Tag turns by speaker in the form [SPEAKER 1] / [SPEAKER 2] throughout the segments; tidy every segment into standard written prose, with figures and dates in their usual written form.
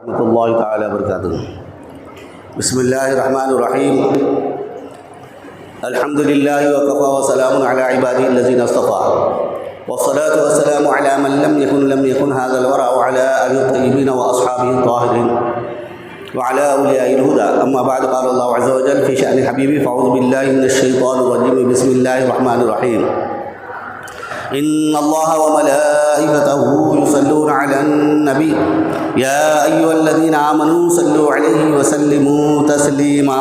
[SPEAKER 1] ورحمۃ اللہ تعالی وبرکاتہ۔ بسم اللہ الرحمن الرحیم۔ الحمد للہ وکفی وسلام علی عبادہ الذین اصطفی والصلاۃ والسلام علی من لم یکن ھذا الورع وعلی آلہ الطیبین واصحابہ الطاہرین وعلی اولیاء الہدی، اما بعد، قال اللہ عز وجل فی شأن حبیبی فاعوذ باللہ من الشیطان الرجیم، بسم اللہ الرحمن الرحیم۔ ان اللہ وملائکتہ یصلون علی النبی یا ایھا الذین آمنوا صلوا علیہ وسلموا تسلیما۔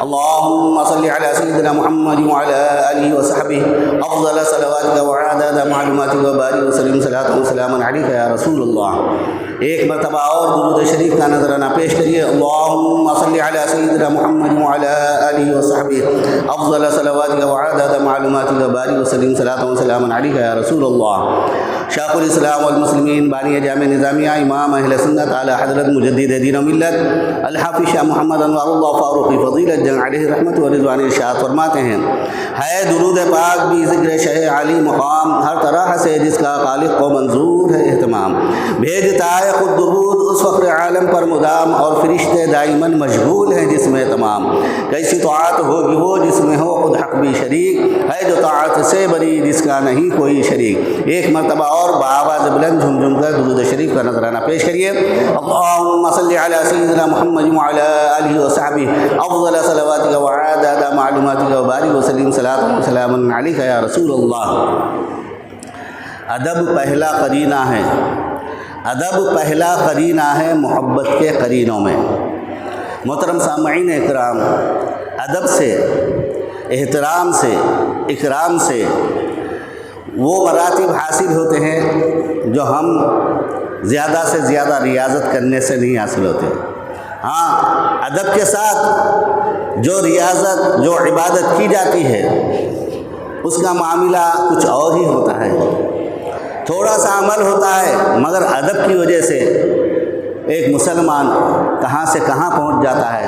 [SPEAKER 1] اللهم صل على سيدنا محمد وعلى آله وصحبه افضل صلواتك وعدد معلوماتك وبارك وسلم صلاة وسلاما عليك يا رسول اللہ۔ ایک مرتبہ اور درود شریف کا نذرانہ پیش کریے۔ اللهم صل على سيدنا محمد وعلى آله وصحبه افضل صلواتك وعدد معلوماتك وبارك وسلم صلاة وسلاما عليك يا رسول اللہ۔ شیخ الاسلام والمسلمین، بانی جامع نظامیہ، امام اہل سنت اعلی حضرت مجدد دین و ملت الحافظ شاہ محمد انوار اللہ فاروقی فضیلت جنگ علیہ رحمت و رضوان ارشاد فرماتے ہیں، ہے درود پاک بھی ذکر شہ علی مقام، ہر طرح سے جس کا خالق کو منظور ہے اہتمام، بھیجتا ہے خود درود اس فخر عالم پر مدام، اور فرشتے دائماً مشغول ہیں جس میں تمام۔ کیسی طاعت ہوگی وہ جس میں ہو خود حق بھی شریک، ہے جو طاعت سے بری جس کا نہیں کوئی شریک۔ ایک مرتبہ اور بآواز بلند جھم جھم کر درود شریف کا نذرانہ پیش کریے۔ اللہم صلی علی سیدنا محمد وعلی آلہ وصحبہ افضل صلواتک وعدد معلوماتک وبارک وسلم صلاۃ وسلاما علیک یا رسول اللہ۔ ادب پہلا قرینہ ہے، ادب پہلا قرینہ ہے محبت کے قرینوں میں۔ محترم سامعین اکرام، ادب سے، احترام سے، اکرام سے وہ مراتب حاصل ہوتے ہیں جو ہم زیادہ سے زیادہ ریاضت کرنے سے نہیں حاصل ہوتے۔ ہاں، ادب کے ساتھ جو ریاضت، جو عبادت کی جاتی ہے، اس کا معاملہ کچھ اور ہی ہوتا ہے۔ تھوڑا سا عمل ہوتا ہے مگر ادب کی وجہ سے ایک مسلمان کہاں سے کہاں پہنچ جاتا ہے،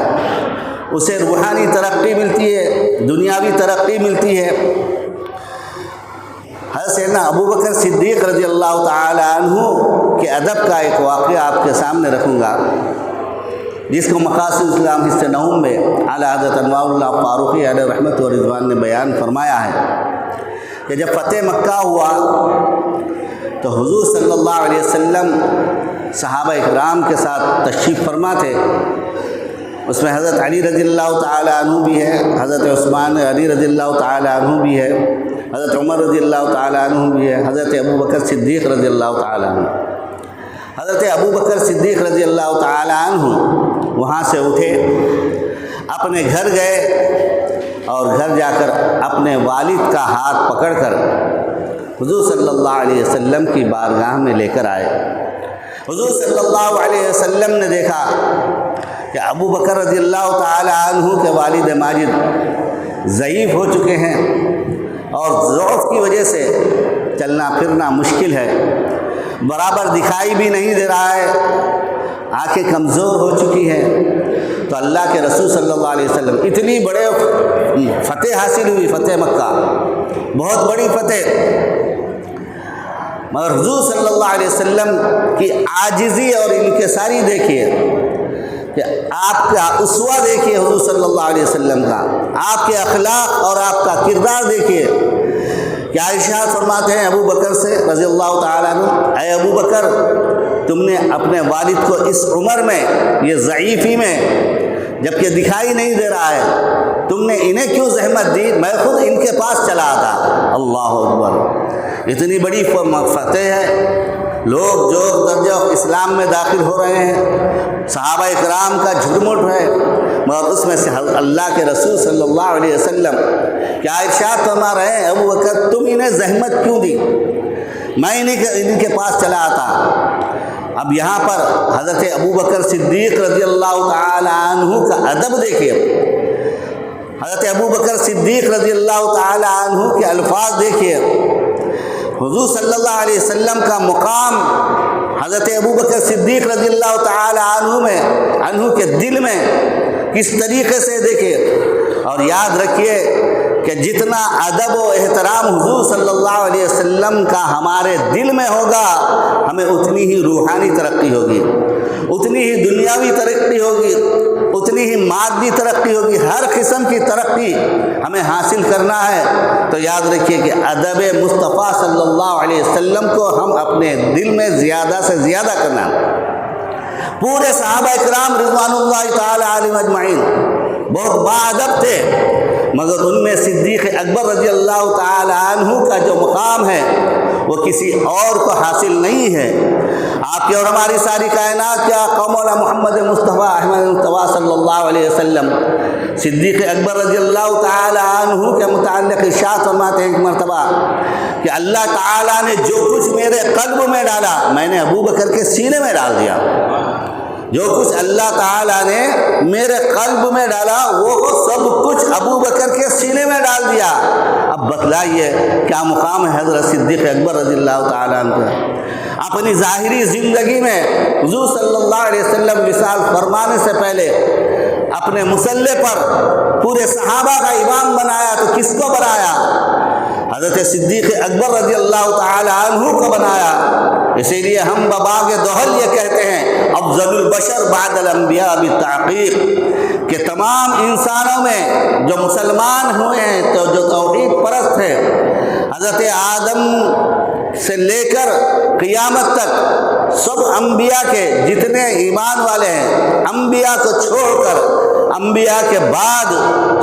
[SPEAKER 1] اسے روحانی ترقی ملتی ہے، دنیاوی ترقی ملتی ہے۔ حضرت سیدنا ابو بکر صدیق رضی اللہ تعالی عنہ کے ادب کا ایک واقعہ آپ کے سامنے رکھوں گا، جس کو مقاصد اسلام حصہ نوم میں اعلی حضرت انوار اللہ فاروقی علیہ رحمت و رضوان نے بیان فرمایا ہے کہ جب فتح مکہ ہوا تو حضور صلی اللہ علیہ وسلم صحابہ اکرام کے ساتھ تشریف فرما تھے۔ اس میں حضرت علی رضی اللہ تعالی عنہ بھی ہے، حضرت عثمان علی رضی اللہ تعالی عنہ بھی ہے، حضرت عمر رضی اللہ تعالی عنہ بھی ہے، حضرت ابو بکر صدیق رضی اللہ تعالی عنہ۔ حضرت ابو بکر صدیق رضی اللہ تعالی عنہ وہاں سے اٹھے، اپنے گھر گئے اور گھر جا کر اپنے والد کا ہاتھ پکڑ کر حضور صلی اللہ علیہ وسلم کی بارگاہ میں لے کر آئے۔ حضور صلی اللہ علیہ وسلم نے دیکھا کہ ابو بکر رضی اللہ تعالی عنہ کے والد ماجد ضعیف ہو چکے ہیں اور ضعف کی وجہ سے چلنا پھرنا مشکل ہے، برابر دکھائی بھی نہیں دے رہا ہے، آنکھیں کمزور ہو چکی ہیں۔ تو اللہ کے رسول صلی اللہ علیہ وسلم، اتنی بڑے فتح حاصل ہوئی، فتح مکہ بہت بڑی فتح، مگر حضور صلی اللہ علیہ وسلم کی عاجزی اور انکساری دیکھیے، کہ آپ کا اسوہ دیکھیے حضور صلی اللہ علیہ وسلم کا، آپ کے اخلاق اور آپ کا کردار دیکھیے۔ کیا ارشاد فرماتے ہیں ابو بکر سے رضی اللہ تعالیٰ عنہ، اے ابو بکر، تم نے اپنے والد کو اس عمر میں، یہ ضعیفی میں، جبکہ دکھائی نہیں دے رہا ہے، تم نے انہیں کیوں زحمت دی؟ میں خود ان کے پاس چلا آتا۔ اللہ اکبر! اتنی بڑی فتح ہے، لوگ جو درجہ اسلام میں داخل ہو رہے ہیں، صحابہ اکرام کا جھٹمٹ ہے، مگر اس میں سے اللہ کے رسول صلی اللہ علیہ وسلم کیا ارشاد فرما رہے ہیں، ابو بکر تم انہیں زحمت کیوں دی؟ میں ان کے پاس چلا آتا۔ اب یہاں پر حضرت ابو بکر صدیق رضی اللہ تعالی عنہ کا ادب دیکھیے، حضرت ابو بکر صدیق رضی اللہ تعالی عنہ کے الفاظ دیکھیے، حضور صلی اللہ علیہ وسلم کا مقام حضرت ابو بکر صدیق رضی اللہ تعالی عنہ کے دل میں کس طریقے سے دیکھیے، اور یاد رکھیے کہ جتنا ادب و احترام حضور صلی اللہ علیہ وسلم کا ہمارے دل میں ہوگا، ہمیں اتنی ہی روحانی ترقی ہوگی۔ اتنی ہی دنیاوی ترقی ہوگی، اتنی ہی مادی ترقی ہوگی، ہر قسم کی ترقی ہمیں حاصل کرنا ہے تو یاد رکھیے کہ ادب مصطفیٰ صلی اللہ علیہ وسلم کو ہم اپنے دل میں زیادہ سے زیادہ کرنا ہے۔ پورے صحابہ اکرام رضوان اللہ تعالی علیہم اجمعین بہت باادب تھے، مگر ان میں صدیق اکبر رضی اللہ تعالی عنہ کا جو مقام ہے وہ کسی اور کو حاصل نہیں ہے۔ آپ کی اور ہماری ساری کائنات کیا مولا محمد مصطفیٰ احمد مصطفیٰ صلی اللہ علیہ وسلم صدیق اکبر رضی اللہ تعالی عنہ کے متعلق ارشاد فرماتے ہیں ایک مرتبہ کہ اللہ تعالیٰ نے جو کچھ میرے قلب میں ڈالا میں نے ابو بکر کے سینے میں ڈال دیا۔ جو کچھ اللہ تعالیٰ نے میرے قلب میں ڈالا وہ سب کچھ ابو بکر کے سینے میں ڈال دیا۔ اب بتلائیے کیا مقام ہے حضرت صدیق اکبر رضی اللہ تعالیٰ عنہ کا۔ اپنی ظاہری زندگی میں حضور صلی اللہ علیہ وسلم وصال فرمانے سے پہلے اپنے مصلے پر پورے صحابہ کا امام بنایا تو کس کو بنایا؟ حضرت صدیق اکبر رضی اللہ تعالی عنہ کو بنایا۔ اسی لیے ہم بباغ دوحل یہ کہتے ہیں افضل البشر بعد الانبیاء بالتحقیق کہ تمام انسانوں میں جو مسلمان ہوئے ہیں تو جو توحید پرست ہے حضرت آدم سے لے کر قیامت تک سب انبیاء کے جتنے ایمان والے ہیں انبیاء کو چھوڑ کر انبیاء کے بعد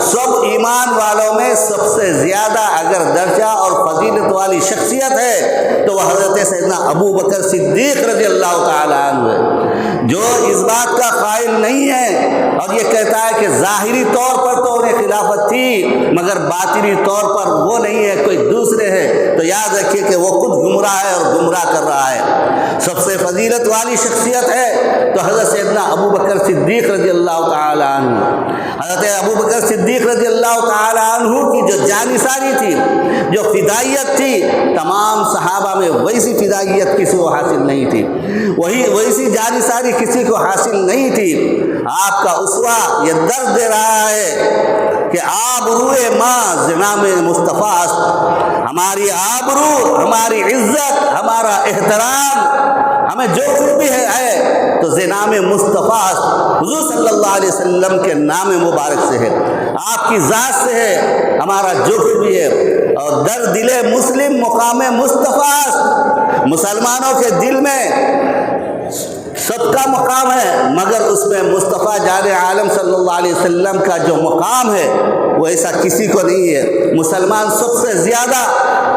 [SPEAKER 1] سب ایمان والوں میں سب سے زیادہ اگر درجہ اور فضیلت والی شخصیت ہے تو وہ حضرت سیدنا ابو بکر صدیق رضی اللہ تعالی عنہ ہے، جو اس بات کا قائل نہیں ہے اور یہ کہتا ہے کہ ظاہری طور پر تو انہیں خلافت تھی مگر باطنی طور پر وہ نہیں ہے، کوئی دوسرے ہے، تو یاد رکھیے کہ وہ خود گمراہ ہے اور گمراہ کر رہا ہے۔ سب سے فضیلت والی شخصیت ہے تو حضرت سیدنا ابو بکر صدیق رضی اللہ تعالی عنہ۔ حضرت ابو بکر صدیق رضی اللہ تعالی عنہ کی جو جانثاری تھی، جو فدائیت تھی، تمام صحابہ میں ویسی فدائیت کسی کو حاصل نہیں تھی، ویسی جانثاری کسی کو حاصل نہیں تھی۔ آپ کا اسوہ یہ درد دے رہا ہے کہ آبروئے ماں زمام مصطفیٰ، ہماری آبرو، ہماری عزت، ہمارا احترام، ہمیں جو کچھ بھی ہے تو زنام مصطفیٰ حضور صلی اللہ علیہ وسلم کے نام مبارک سے ہے، آپ کی ذات سے ہے، ہمارا جو کچھ بھی ہے۔ اور در دل مسلم مقام مصطفیٰ، مسلمانوں کے دل میں سب کا مقام ہے مگر اس میں مصطفیٰ جان عالم صلی اللہ علیہ وسلم کا جو مقام ہے وہ ایسا کسی کو نہیں ہے۔ مسلمان سب سے زیادہ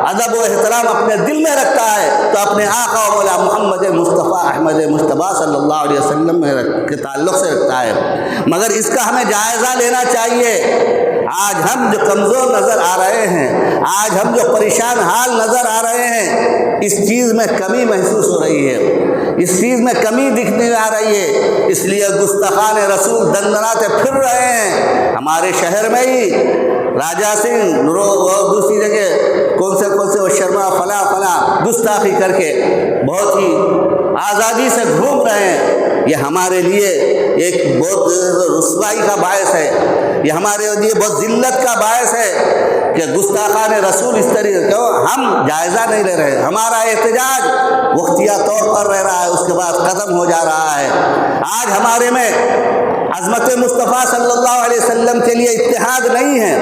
[SPEAKER 1] ادب و احترام اپنے دل میں رکھتا ہے تو اپنے آقا و مولا محمد مصطفیٰ احمد مصطفیٰ صلی اللہ علیہ وسلم کے تعلق سے رکھتا ہے، مگر اس کا ہمیں جائزہ لینا چاہیے۔ آج ہم جو کمزور نظر آ رہے ہیں، آج ہم جو پریشان حال نظر آ رہے ہیں، اس چیز میں کمی محسوس ہو رہی ہے، اس چیز میں کمی دکھنے آ رہی ہے، اس لیے گستاخان رسول دندناتے پھر رہے ہیں۔ ہمارے شہر میں ہی راجہ سنگھ دوسری جگہ کون سے وہ شرما فلاں گستاخی کر کے بہت ہی آزادی سے گھوم رہے ہیں۔ یہ ہمارے لیے ایک بہت رسوائی کا باعث ہے، یہ ہمارے لیے بہت ذلت کا باعث ہے کہ گستاخان رسول اس طریقے کیوں ہم جائزہ نہیں لے رہے۔ ہمارا احتجاج وقتیہ طور پر رہ رہا ہے، اس کے بعد ختم ہو جا رہا ہے۔ آج ہمارے میں عظمت مصطفیٰ صلی اللہ علیہ وسلم کے لیے اتحاد نہیں ہے،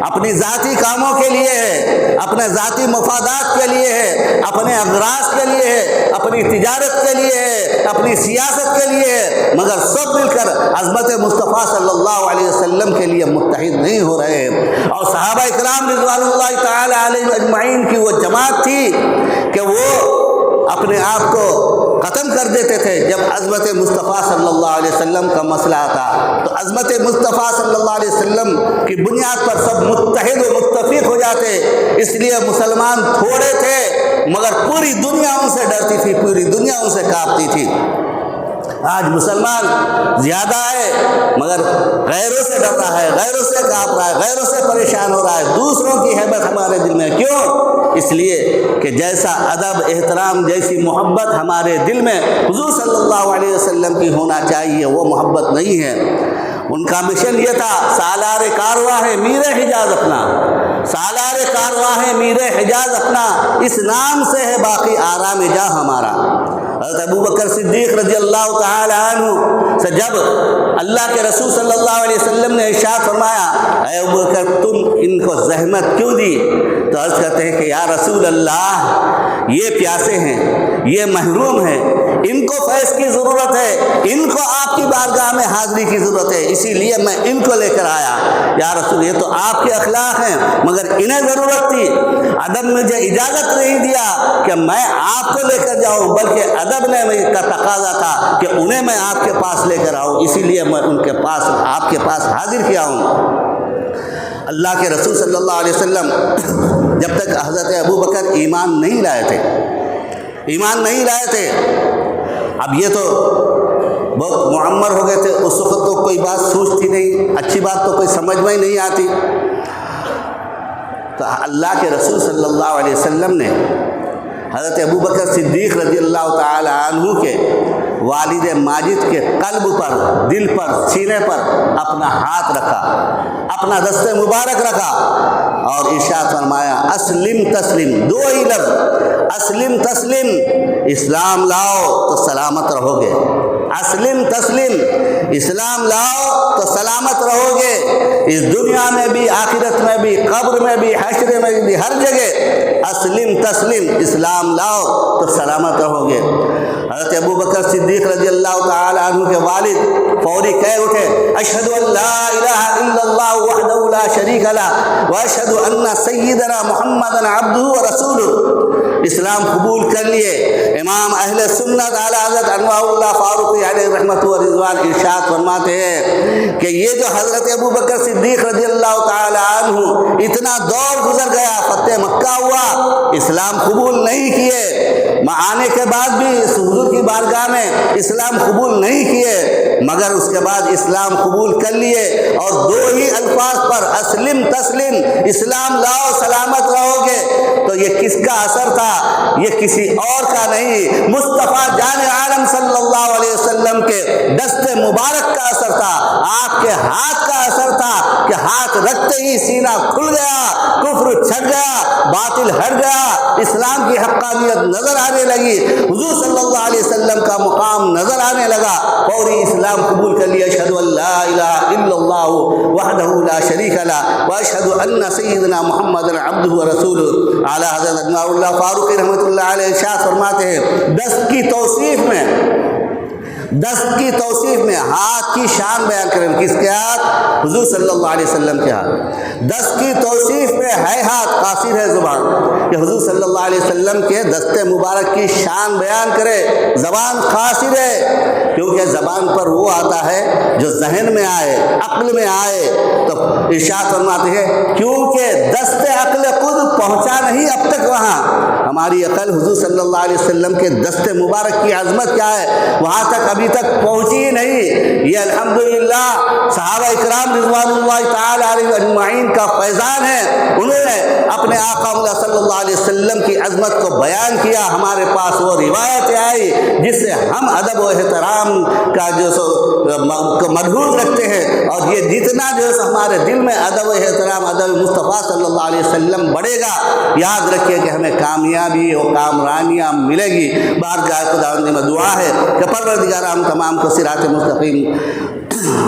[SPEAKER 1] اپنی ذاتی کاموں کے لیے ہے، اپنے ذاتی مفادات کے لیے ہے، اپنے اغراض کے لیے ہے، اپنی تجارت کے لیے ہے، اپنی سیاست کے لیے ہے، مگر سب مل کر عظمت مصطفیٰ صلی اللہ علیہ وسلم کے لیے متحد نہیں ہو رہے ہیں۔ اور صحابہ اکرام رضوان اللہ تعالی علیہ اجمعین کی وہ جماعت تھی کہ وہ اپنے آپ کو ختم کر دیتے تھے جب عظمت مصطفیٰ صلی اللہ علیہ وسلم کا مسئلہ آتا تو عظمت مصطفیٰ صلی اللہ علیہ وسلم کی بنیاد پر سب متحد و متفق ہو جاتے، اس لیے مسلمان تھوڑے تھے مگر پوری دنیا ان سے ڈرتی تھی، پوری دنیا ان سے کانپتی تھی۔ آج مسلمان زیادہ ہے مگر غیروں سے ڈر رہا ہے، غیروں سے کانپ رہا ہے، غیروں سے پریشان ہو رہا ہے، دوسروں کی ہیبت ہمارے دل میں کیوں؟ اس لیے کہ جیسا ادب احترام جیسی محبت ہمارے دل میں حضور صلی اللہ علیہ وسلم کی ہونا چاہیے وہ محبت نہیں ہے۔ ان کا مشن یہ تھا سالار کارواں ہے میر حجاز اپنا، سالار کارواں ہے میر حجاز اپنا، اس نام سے ہے باقی آرام جاں ہمارا۔ حضرت ابو بکر صدیق رضی اللہ تعالی عنہ سے جب اللہ کے رسول صلی اللہ علیہ وسلم نے ارشاد فرمایا اے ابو بکر تم ان کو زحمت کیوں دی، تو عرض کرتے ہیں کہ یا رسول اللہ یہ پیاسے ہیں، یہ محروم ہیں، ان کو فیض کی ضرورت ہے، ان کو آپ کی بارگاہ میں حاضری کی ضرورت ہے، اسی لیے میں ان کو لے کر آیا۔ یا رسول یہ تو آپ کے اخلاق ہیں مگر انہیں ضرورت تھی، ادب مجھے اجازت نہیں دیا کہ میں آپ کو لے کر جاؤں، بلکہ ادب نے میرے کا تقاضا تھا کہ انہیں میں آپ کے پاس لے کر آؤں، اسی لیے میں ان کے پاس آپ کے پاس حاضر کیا ہوں۔ اللہ کے رسول صلی اللہ علیہ وسلم جب تک حضرت ابو بکر ایمان نہیں لائے تھے، اب یہ تو بہت معمر ہو گئے تھے، اس وقت تو کوئی بات سوچتی نہیں، اچھی بات تو کوئی سمجھ میں ہی نہیں آتی، تو اللہ کے رسول صلی اللہ علیہ وسلم نے حضرت ابو بکر صدیق رضی اللہ تعالی عنہ کے والد ماجد کے قلب پر، دل پر، سینے پر اپنا ہاتھ رکھا، اپنا دست مبارک رکھا اور ارشاد فرمایا اسلم تسلم، دو ہی لفظ، اسلم تسلم، اسلام لاؤ تو سلامت رہو گے، اسلم تسلم، اسلام لاؤ تو سلامت رہو گے، اس دنیا میں بھی، آخرت میں بھی، قبر میں بھی، حشر میں بھی، ہر جگہ اسلم تسلم، اسلام لاؤ تو سلامت رہو گے۔ حضرت ابو بکر صدیق رضی اللہ تعالی عنہ کے والد فوری کہہ اٹھے اشہد ان لا الہ الا اللہ وحدہ لا شریک لہ واشہد ان سیدنا محمدا عبدہ ورسولہ، اسلام قبول کر لیے۔ امام اہل سنت اعلی حضرت انوار اللہ فاروقی علیہ رحمت و رضوان ارشاد فرماتے ہیں کہ یہ جو حضرت ابو بکر صدیق رضی اللہ تعالی عنہ اتنا دور گزر گیا، فتح مکہ ہوا، اسلام قبول نہیں کیے، آنے کے بعد بھی حضور کی بارگاہ میں اسلام قبول نہیں کیے، مگر اس کے بعد اسلام قبول کر لیے اور دو ہی الفاظ پر اسلم تسلم، اسلام لاؤ سلامت رہو گے، تو یہ کس کا اثر تھا؟ یہ کسی اور کا نہیں، مصطفیٰ جان عالم صلی اللہ علیہ وسلم کے دست مبارک کا اثر تھا، آپ کے ہاتھ کا اثر تھا کہ ہاتھ رکھتے ہی سینہ کھل گیا، کفر چھٹ گیا، باطل ہٹ گیا، اسلام کی حقانیت نظر آنے لگی، حضور صلی اللہ علیہ وسلم کا مقام نظر آنے لگا، فوری اسلام قبول کر لیا۔ اشہد ان لا الہ الا اللہ وحدہ لا شریک لہ واشہد ان سیدنا محمد عبدہ ورسولہ۔ اعلیٰ حضرت انوار اللہ فاروقی رحمۃ اللہ علیہ ارشاد فرماتے ہیں دست کی توصیف میں ہاتھ کی شان بیان کریں، کس کے ہاتھ؟ حضور صلی اللہ علیہ وسلم کے ہاتھ۔ دست کی توصیف میں ہے ہاتھ، قاصر ہے زبان، کہ حضور صلی اللہ علیہ وسلم کے دست مبارک کی شان بیان کرے، زبان قاصر ہے، کیونکہ زبان پر وہ آتا ہے جو ذہن میں آئے، عقل میں آئے، تو ارشاد فرماتے ہیں کیونکہ دست عقل خود پہنچا نہیں اب تک وہاں، ہماری عقل حضور صلی اللہ علیہ وسلم کے دست مبارک کی عظمت کیا ہے وہاں تک ابھی تک پہنچی ہی نہیں۔ یہ الحمدللہ صحابہ اکرام رضوان اللہ تعالی علیہ اجمعین کا فیضان ہے، انہوں نے اپنے آقا صلی اللہ علیہ وسلم کی عظمت کو بیان کیا، ہمارے پاس وہ روایتیں آئی جس سے ہم ادب و احترام کا جو ملحوظ رکھتے ہیں، اور یہ جتنا جو ہمارے دل میں ادب و احترام ادب مصطفیٰ صلی اللہ علیہ وسلم بڑھے گا، یاد رکھیے کہ ہمیں کامیابی اور کامرانیاں ملے گی۔ بارگاہ خداوند میں دعا ہے کہ پروردگار ہم تمام کو صراط مستقیم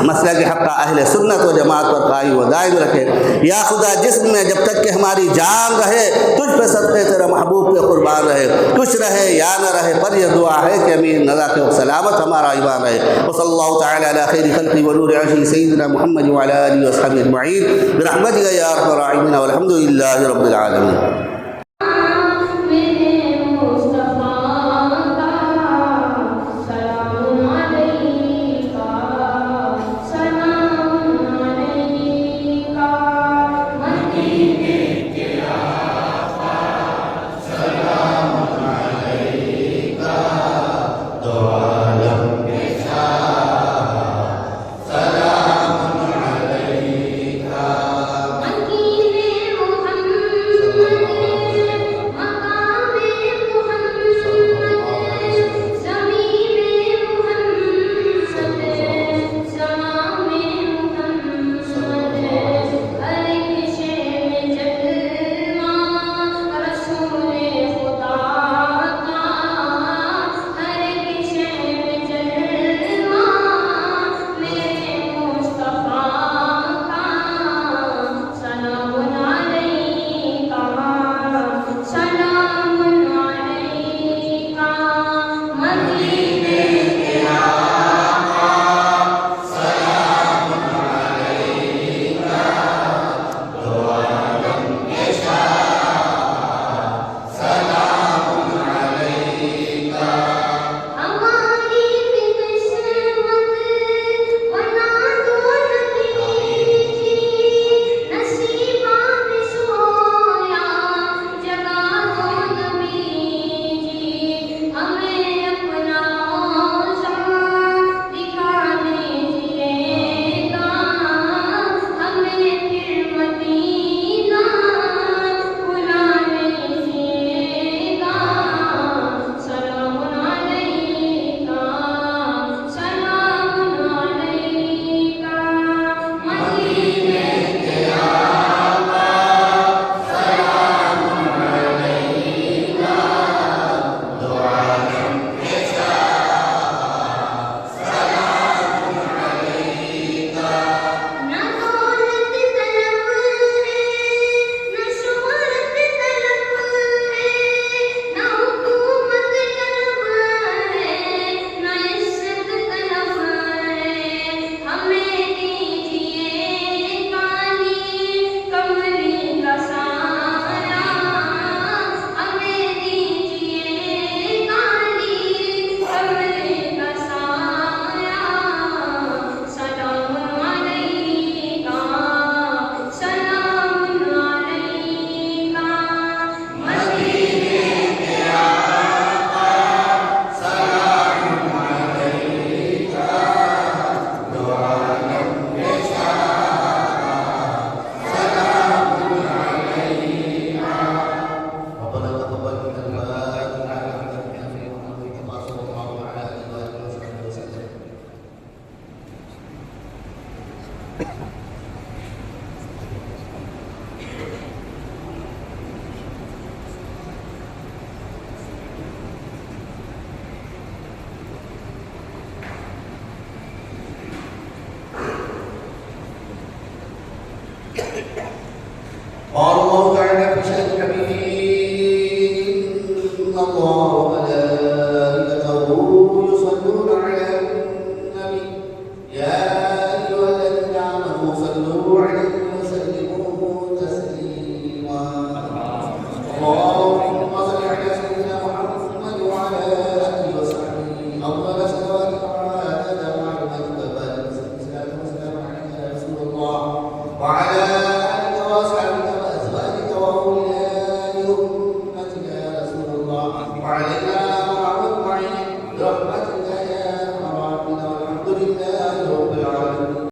[SPEAKER 1] مسلک حق اہل سنت و جماعت پر قائم و دائم رکھے۔ یا خدا جسم میں جب تک کہ ہماری جان رہے تجھ پہ صدقے تیرے محبوب پہ قربان رہے، کچھ رہے یا نہ رہے، پر یہ دعا ہے کہ امین نذاق و سلامت ہمارا ایمان رہے۔ وصلی اللہ تعالی علی خیر خلقی و نور عرشی سیدنا محمد وعلی آلہ وصحبہ اجمعین برحمتک یا ارحم الراحمین والحمد للہ رب العالمین۔
[SPEAKER 2] محمد قال الله تعالى في شأن